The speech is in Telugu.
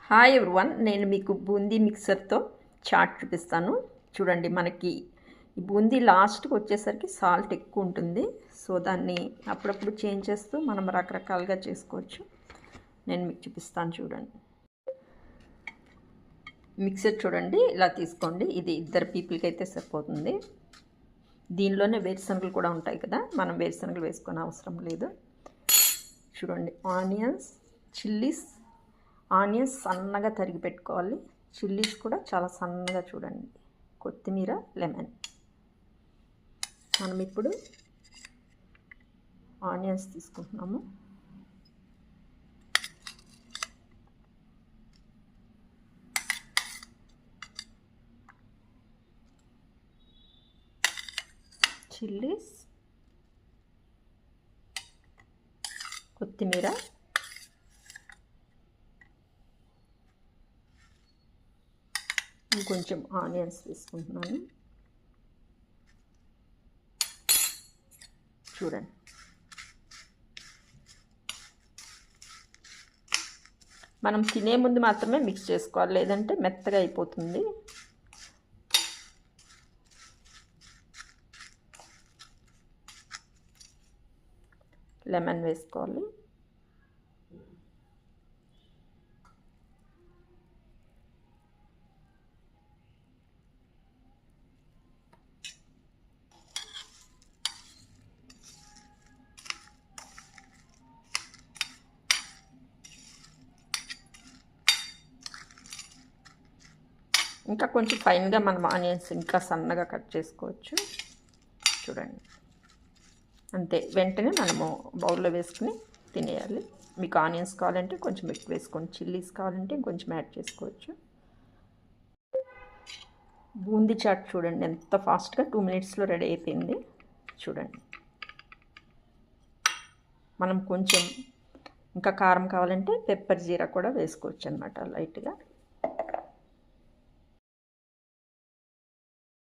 హాయ్ ఎవ్రీవన్, నేను మీకు బూందీ మిక్సర్తో చాట్ చూపిస్తాను. చూడండి, మనకి ఈ బూందీ లాస్ట్కి వచ్చేసరికి సాల్ట్ ఎక్కువ ఉంటుంది. సో దాన్ని అప్పుడప్పుడు చేంజ్ చేస్తూ మనం రకరకాలుగా చేసుకోవచ్చు. నేను మీకు చూపిస్తాను. చూడండి, మిక్సర్ చూడండి ఇలా తీసుకోండి. ఇది 2 పీపుల్కి అయితే సరిపోతుంది. దీనిలోనే వేరుశనగలు కూడా ఉంటాయి కదా, మనం వేరుశనగలు వేసుకొని అవసరం లేదు. చూడండి, ఆనియన్స్, చిల్లీస్, ఆనియన్స్ సన్నగా తరిగి పెట్టుకోవాలి. చిల్లీస్ కూడా చాలా సన్నగా చూడండి. కొత్తిమీర, లెమన్. మనం ఇప్పుడు ఆనియన్స్ తీసుకుంటున్నాము. చిల్లీస్, కొత్తిమీర, ఇంకొంచెం ఆనియన్స్ తీసుకుంటున్నాను. చూడండి, మనం తినే ముందు మాత్రమే మిక్స్ చేసుకోవాలి, లేదంటే మెత్తగా అయిపోతుంది. లెమన్ వేసుకోవాలి. ఇంకా కొంచెం ఫైన్గా మనం ఆనియన్స్ ఇంకా సన్నగా కట్ చేసుకోవచ్చు. చూడండి, అంతే. వెంటనే మనము బౌల్లో వేసుకుని తినేయాలి. మీకు ఆనియన్స్ కావాలంటే కొంచెం ఎక్కువ వేసుకోండి, చిల్లీస్ కావాలంటే ఇంకొంచెం యాడ్ చేసుకోవచ్చు. బూందీ చాట్ చూడండి ఎంత ఫాస్ట్గా 2 మినిట్స్లో రెడీ అయిపోయింది. చూడండి, మనం కొంచెం ఇంకా కారం కావాలంటే పెప్పర్ జీరా కూడా వేసుకోవచ్చు అన్నమాట లైట్గా.